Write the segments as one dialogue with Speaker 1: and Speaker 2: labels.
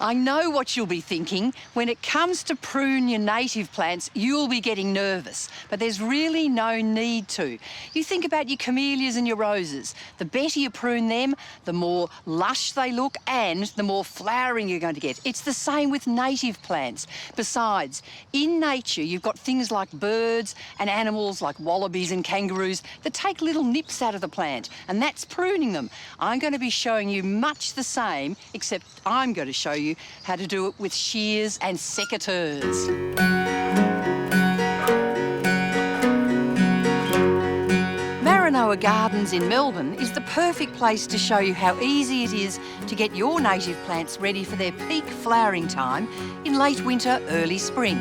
Speaker 1: I know what you'll be thinking. When it comes to prune your native plants, you'll be getting nervous, but there's really no need to. You think about your camellias and your roses. The better you prune them, the more lush they look and the more flowering you're going to get. It's the same with native plants. Besides, in nature, you've got things like birds and animals like wallabies and kangaroos that take little nips out of the plant, and that's pruning them. I'm going to be showing you much the same, except I'm going to show you how to do it with shears and secateurs. Maranoa Gardens in Melbourne is the perfect place to show you how easy it is to get your native plants ready for their peak flowering time in late winter, early spring.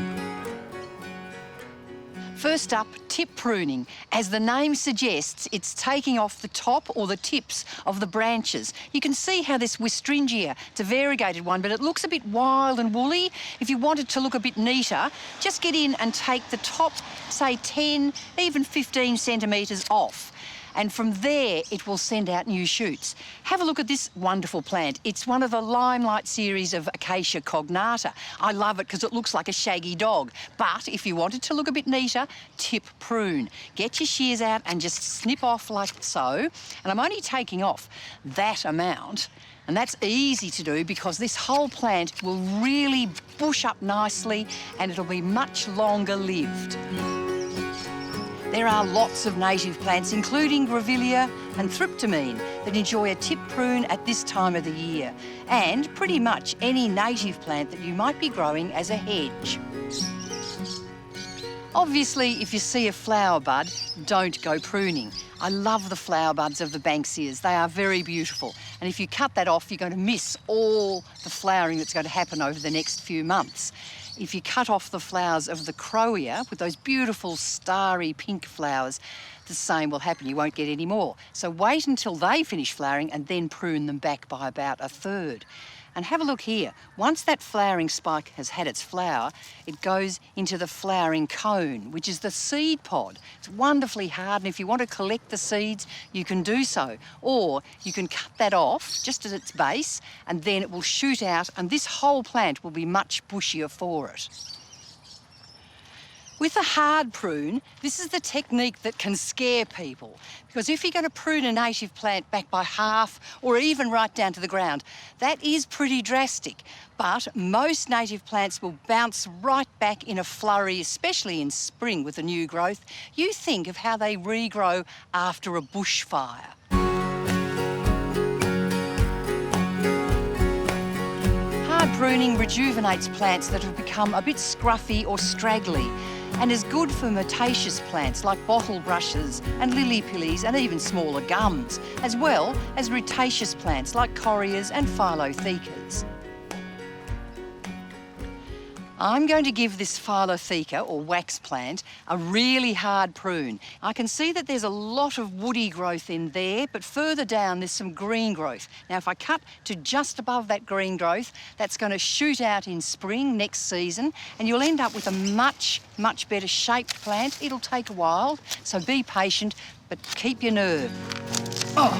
Speaker 1: First up, tip pruning. As the name suggests, it's taking off the top or the tips of the branches. You can see how this Westringia, it's a variegated one, but it looks a bit wild and woolly. If you want it to look a bit neater, just get in and take the top, say 10, even 15 centimetres off. And from there, it will send out new shoots. Have a look at this wonderful plant. It's one of the Limelight series of Acacia cognata. I love it because it looks like a shaggy dog. But if you want it to look a bit neater, tip prune. Get your shears out and just snip off like so. And I'm only taking off that amount. And that's easy to do because this whole plant will really bush up nicely and it'll be much longer lived. There are lots of native plants, including grevillea and thryptomene, that enjoy a tip prune at this time of the year, and pretty much any native plant that you might be growing as a hedge. Obviously, if you see a flower bud, don't go pruning. I love the flower buds of the Banksias. They are very beautiful. And if you cut that off, you're going to miss all the flowering that's going to happen over the next few months. If you cut off the flowers of the crowea with those beautiful starry pink flowers, the same will happen. You won't get any more. So wait until they finish flowering and then prune them back by about a third. And have a look here. Once that flowering spike has had its flower, it goes into the flowering cone, which is the seed pod. It's wonderfully hard, and if you want to collect the seeds, you can do so. Or you can cut that off just at its base, and then it will shoot out, and this whole plant will be much bushier for it. With a hard prune, this is the technique that can scare people, because if you're going to prune a native plant back by half or even right down to the ground, that is pretty drastic. But most native plants will bounce right back in a flurry, especially in spring with the new growth. You think of how they regrow after a bushfire. Hard pruning rejuvenates plants that have become a bit scruffy or straggly, and is good for metaceous plants like bottle brushes and lily pillies and even smaller gums, as well as rutaceous plants like correas and philothecas. I'm going to give this philotheca, or wax plant, a really hard prune. I can see that there's a lot of woody growth in there, but further down there's some green growth. Now, if I cut to just above that green growth, that's going to shoot out in spring next season, and you'll end up with a much, much better shaped plant. It'll take a while, so be patient, but keep your nerve. Oh,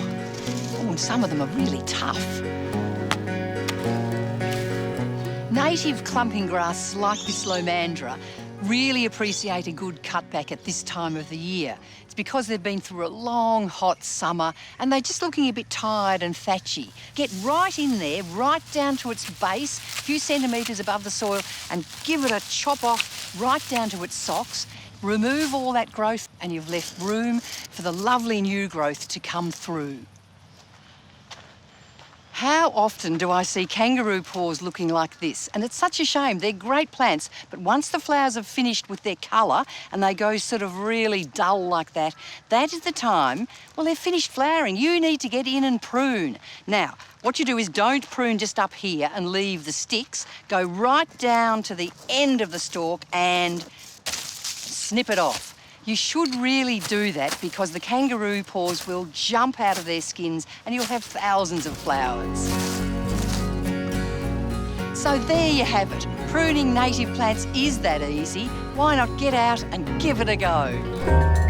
Speaker 1: and some of them are really tough. Native clumping grasses like this lomandra really appreciate a good cutback at this time of the year. It's because they've been through a long, hot summer and they're just looking a bit tired and thatchy. Get right in there, right down to its base, a few centimetres above the soil, and give it a chop off right down to its socks. Remove all that growth and you've left room for the lovely new growth to come through. How often do I see kangaroo paws looking like this? And it's such a shame. They're great plants, but once the flowers have finished with their colour and they go sort of really dull like that, that is the time, well, they've finished flowering. You need to get in and prune. Now, what you do is don't prune just up here and leave the sticks. Go right down to the end of the stalk and snip it off. You should really do that because the kangaroo paws will jump out of their skins and you'll have thousands of flowers. So there you have it. Pruning native plants is that easy. Why not get out and give it a go?